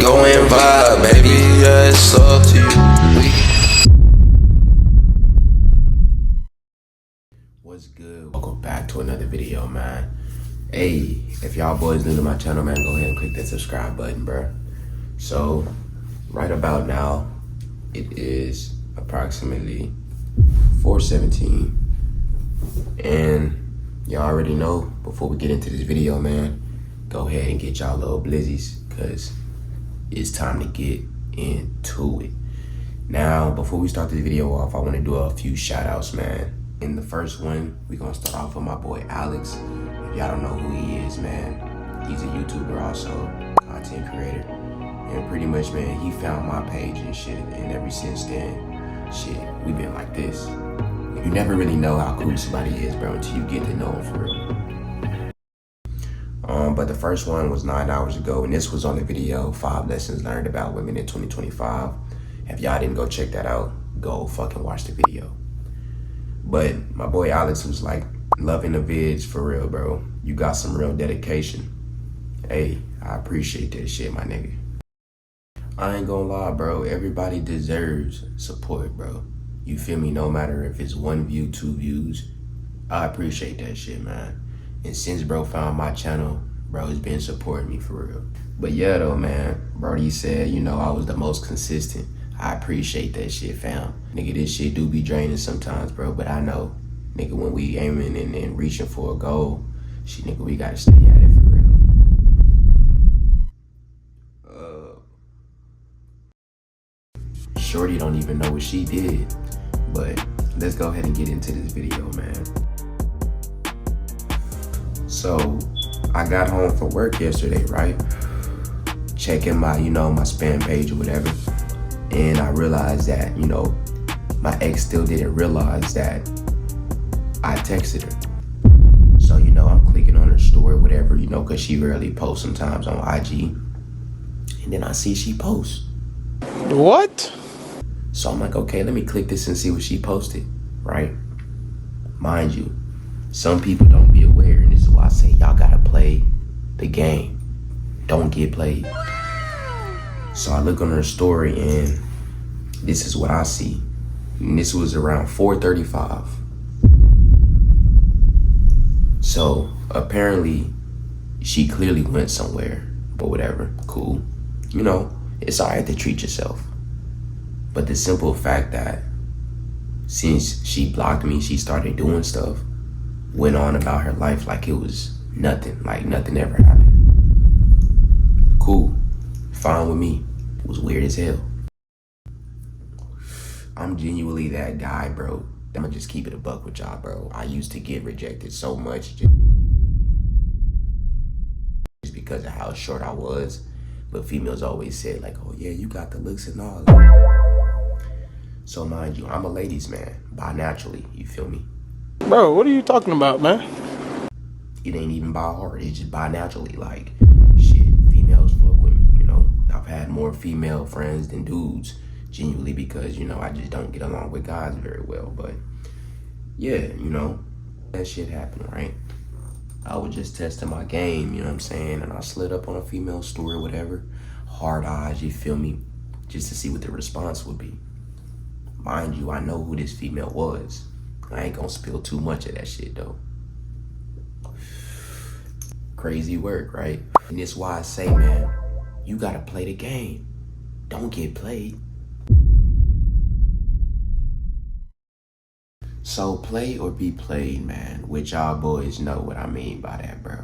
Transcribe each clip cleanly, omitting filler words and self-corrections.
go and vibe, baby. Yeah, it's up to you. What's good? Welcome back to another video, man. Hey, if y'all boys new to my channel, man, go ahead and click that subscribe button, bro. So, right about now, it is approximately 4:17, and y'all already know, before we get into this video, man, go ahead and get y'all little blizzies, because it's time to get into it. Now, before we start this video off, I want to do a few shout outs, man. In the first one, we're going to start off with my boy Alex. If y'all don't know who he is, man, he's a YouTuber also, content creator. And pretty much, man, he found my page and shit. And ever since then, shit, we've been like this. You never really know how cool somebody is, bro, until you get to know him for real. But the first one was 9 hours ago, and this was on the video, 5 lessons learned about women in 2025. If y'all didn't go check that out, go fucking watch the video. But my boy Alex was like, loving the vids for real, bro. You got some real dedication. Hey, I appreciate that shit, my nigga. I ain't gonna lie, bro. Everybody deserves support, bro. You feel me? No matter if it's 1 view, 2 views. I appreciate that shit, man. And since bro found my channel, bro has been supporting me for real. But yeah, though, man. Brody said, you know, I was the most consistent. I appreciate that shit, fam. Nigga, this shit do be draining sometimes, bro. But I know, nigga, when we aiming and reaching for a goal, shit, nigga, we gotta stay at it for real. Shorty don't even know what she did. But let's go ahead and get into this video, man. So, I got home from work yesterday, right? Checking my, my spam page or whatever. And I realized that, my ex still didn't realize that I texted her. So, I'm clicking on her story, whatever, cause she rarely posts sometimes on IG. And then I see she posts. What? So I'm like, okay, let me click this and see what she posted, right? Mind you, some people don't be aware, and this is why I say y'all gotta play the game. Don't get played. So I look on her story and this is what I see. And this was around 4:35. So apparently she clearly went somewhere, but whatever, cool. It's all right to treat yourself. But the simple fact that since she blocked me, she started doing stuff, went on about her life like it was nothing, like nothing ever happened. Cool, fine with me. It was weird as hell. I'm genuinely that guy, bro. I'ma just keep it a buck with y'all, bro. I used to get rejected so much just because of how short I was. But females always said like, oh yeah, you got the looks and all. So mind you, I'm a ladies man, bi naturally, you feel me? Bro, what are you talking about, man? It ain't even by heart, it's just bi naturally. Like, shit, females fuck with me, I've had more female friends than dudes, genuinely, because, I just don't get along with guys very well. But yeah, that shit happened, right? I was just testing my game, you know what I'm saying? And I slid up on a female story or whatever, hard eyes, you feel me? Just to see what the response would be. Mind you, I know who this female was. I ain't gonna spill too much of that shit though. Crazy work, right? And that's why I say, man, you gotta play the game. Don't get played. So play or be played, man. Which y'all boys know what I mean by that, bro.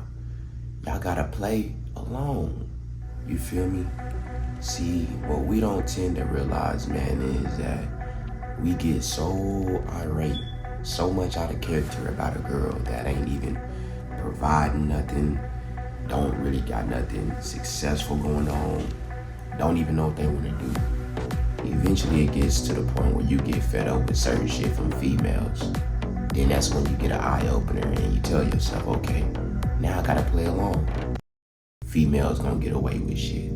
Y'all gotta play alone. You feel me? See, what we don't tend to realize, man, is that we get so irate, so much out of character about a girl that ain't even providing nothing, don't really got nothing successful going on, don't even know what they want to do. Eventually it gets to the point where you get fed up with certain shit from females. Then that's when you get an eye opener and you tell yourself, okay, now I gotta play along. Females gonna get away with shit.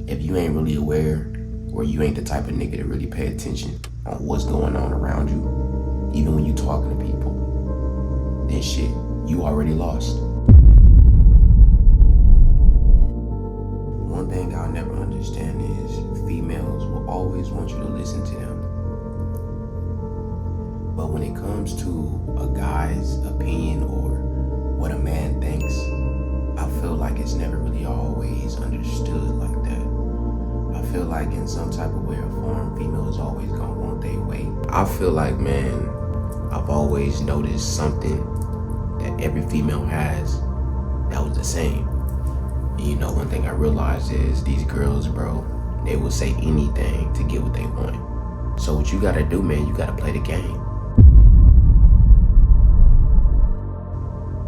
If you ain't really aware, or you ain't the type of nigga to really pay attention on what's going on around you, even when you talking to people, then shit, you already lost. one thing I'll never understand is females will always want you to listen to them. But when it comes to a guy's opinion or what a man thinks, I feel like it's never really always understood like that. I feel like in some type of way or form, females always gonna want their way. I feel like, man, I've always noticed something that every female has that was the same. And you know, one thing I realized is these girls, bro, they will say anything to get what they want. So what you gotta do, man, you gotta play the game.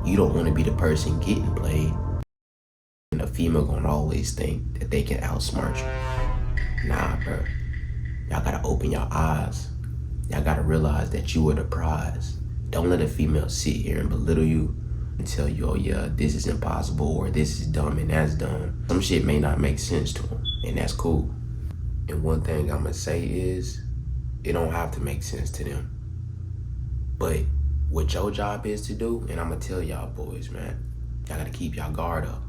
You don't want to be the person getting played. And a female gonna always think that they can outsmart you. Nah, bro. Y'all gotta open your eyes. Y'all gotta realize that you are the prize. Don't let a female sit here and belittle you and tell you, oh yeah, this is impossible or this is dumb and that's dumb. Some shit may not make sense to them, and that's cool. And one thing I'm gonna say is, it don't have to make sense to them. But what your job is to do, and I'm gonna tell y'all boys, man, y'all gotta keep y'all guard up.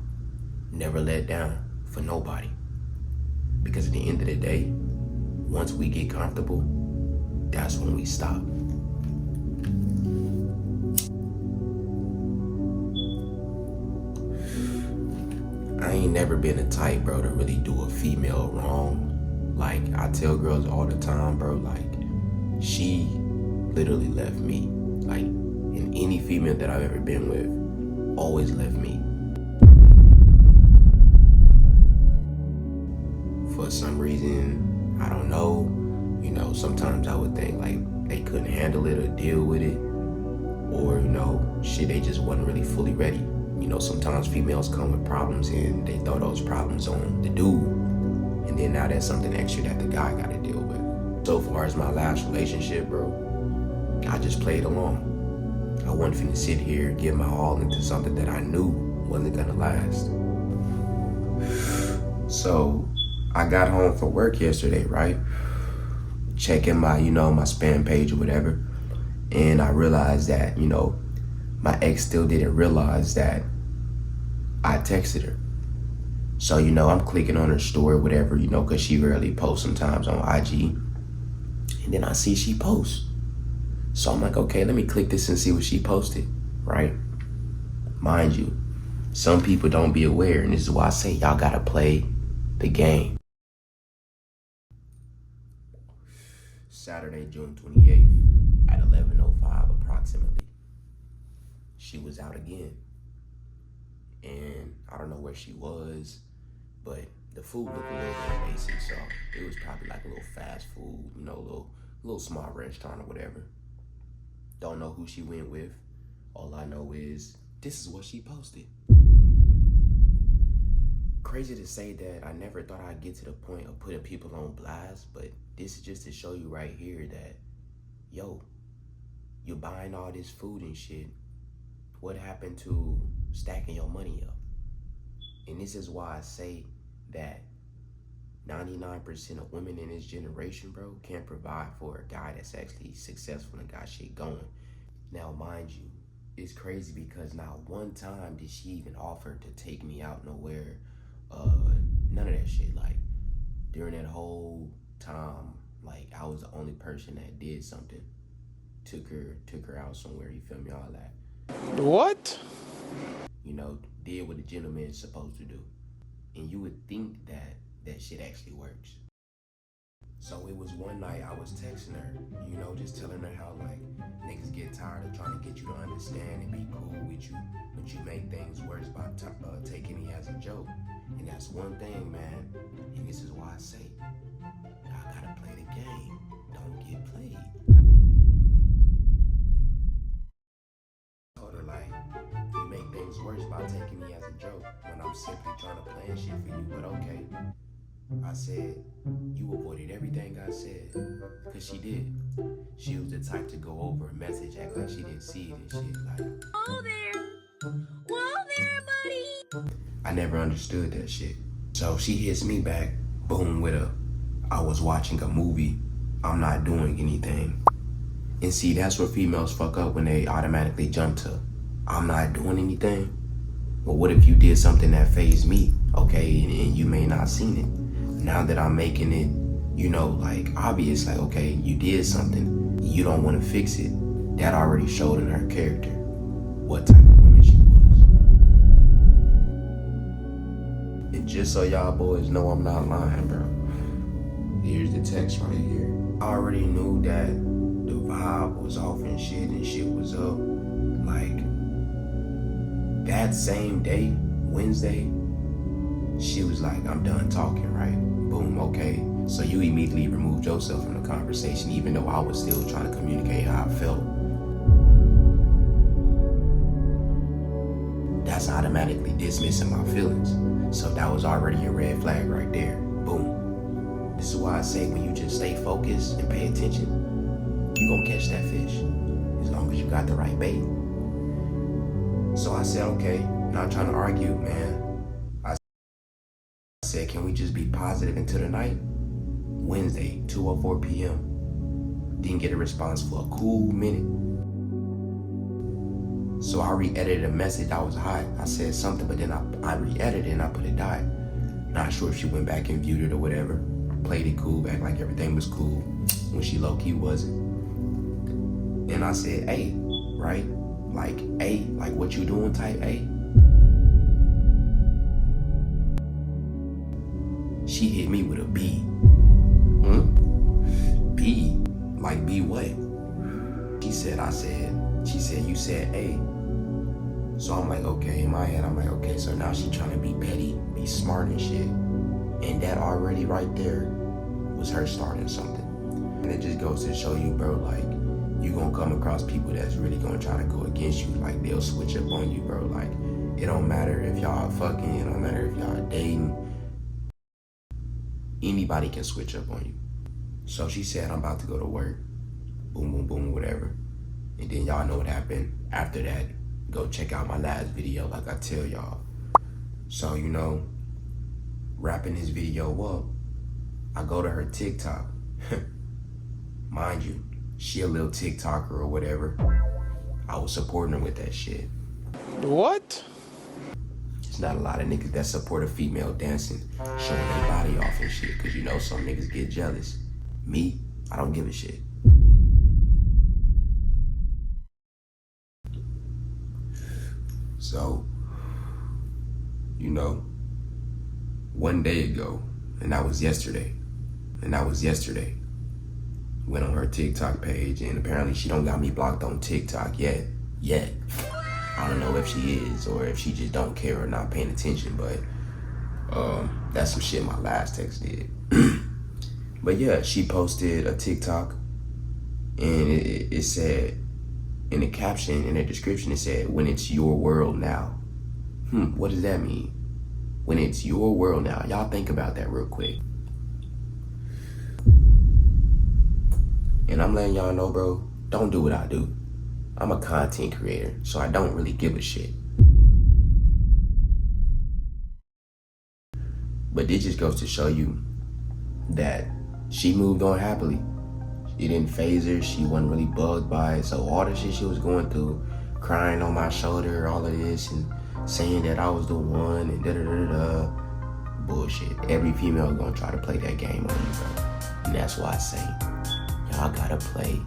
Never let down for nobody. Because at the end of the day, once we get comfortable, that's when we stop. I ain't never been the type, bro, to really do a female wrong. Like, I tell girls all the time, bro, like, she literally left me. Like, and any female that I've ever been with always left me. For some reason, I don't know, you know, sometimes I would think like they couldn't handle it or deal with it, or, you know, shit, they just wasn't really fully ready. You know, sometimes females come with problems and they throw those problems on the dude, and then now there's something extra that the guy gotta deal with. So far as my last relationship, bro, I just played along. I wasn't finna sit here and give my all into something that I knew wasn't gonna last. So I got home from work yesterday, right? Checking my, you know, my spam page or whatever. And I realized that, you know, my ex still didn't realize that I texted her. So, you know, I'm clicking on her story, whatever, you know, cause she rarely posts sometimes on IG. And then I see she posts. So I'm like, okay, let me click this and see what she posted, right? Mind you, some people don't be aware, and this is why I say y'all gotta play the game. Saturday, June 28th at 11:05 approximately, she was out again. And I don't know where she was, but the food looked a little bit basic, so it was probably like a little fast food, you know, little small restaurant or whatever. Don't know who she went with. All I know is this is what she posted. Crazy to say that I never thought I'd get to the point of putting people on blast, but this is just to show you right here that, yo, you're buying all this food and shit. What happened to stacking your money up? And this is why I say that 99% of women in this generation, bro, can't provide for a guy that's actually successful and got shit going. Now, mind you, it's crazy because not one time did she even offer to take me out nowhere. None of that shit. Like, during that whole time, like, I was the only person that did something. Took her out somewhere, you feel me, all that. What? You know, did what a gentleman is supposed to do. And you would think that that shit actually works. So it was one night I was texting her, you know, just telling her how, like, niggas get tired of trying to get you to understand and be cool with you, but you make things worse by taking me as a joke. And that's one thing, man, and this is why I say, y'all gotta play the game, don't get played. I told her, like, you make things worse by taking me as a joke when I'm simply trying to plan shit for you, but okay. I said, you avoided everything I said, cause she did. She was the type to go over a message, act like she didn't see it and shit, like, whoa there, buddy. I never understood that shit. So she hits me back, boom, with a, I was watching a movie, I'm not doing anything. And see, that's where females fuck up when they automatically jump to, I'm not doing anything. Well, what if you did something that fazed me? Okay, and you may not seen it. Now that I'm making it, like obvious, like, okay, you did something, you don't want to fix it. That already showed in her character what type of woman she was. And just so y'all boys know I'm not lying, bro, here's the text right here. I already knew that the vibe was off and shit was up. Like, that same day, Wednesday, she was like, I'm done talking, right? Boom, okay. So you immediately removed yourself from the conversation, even though I was still trying to communicate how I felt. That's automatically dismissing my feelings. So that was already a red flag right there. Boom. This is why I say when you just stay focused and pay attention, you gonna catch that fish. As long as you got the right bait. So I said, okay, not trying to argue, man. I said, can we just be positive into the night? Wednesday, 2:04 p.m. Didn't get a response for a cool minute. So I re-edited a message. I was hot. I said something, but then I re-edited it and I put it died. Not sure if she went back and viewed it or whatever. Played it cool, back like everything was cool when she low-key wasn't. And I said, hey, right? Like, A, like what you doing type A. She hit me with a B. B? Like B what? She said, you said A. So I'm like, okay, in my head, I'm like, okay, so now she trying to be petty, be smart and shit. And that already right there was her starting something. And it just goes to show you, bro, like, you gonna come across people that's really gonna try to go against you. Like, they'll switch up on you, bro. Like, it don't matter if y'all fucking, it don't matter if y'all dating. Anybody can switch up on you. So she said, I'm about to go to work. Boom, boom, boom, whatever. And then y'all know what happened after that. Go check out my last video like I tell y'all. So, wrapping this video up, I go to her TikTok. Mind you, she a little TikToker or whatever. I was supporting her with that shit. What? There's not a lot of niggas that support a female dancing, showing their body off and shit, cause some niggas get jealous. Me, I don't give a shit. So, one day ago, and that was yesterday, went on her TikTok page, and apparently she don't got me blocked on TikTok yet. I don't know if she is, or if she just don't care or not paying attention, but that's some shit my last text did. But yeah, she posted a TikTok, and it said, in the caption, in the description, it said, when it's your world now. What does that mean? When it's your world now. Y'all think about that real quick. And I'm letting y'all know, bro, don't do what I do. I'm a content creator, so I don't really give a shit. But this just goes to show you that she moved on happily. It didn't faze her. She wasn't really bugged by it. So all the shit she was going through, crying on my shoulder, all of this, and saying that I was the one, and da-da-da-da-da. Bullshit. Every female gonna try to play that game on you, bro. And that's why I say, y'all gotta play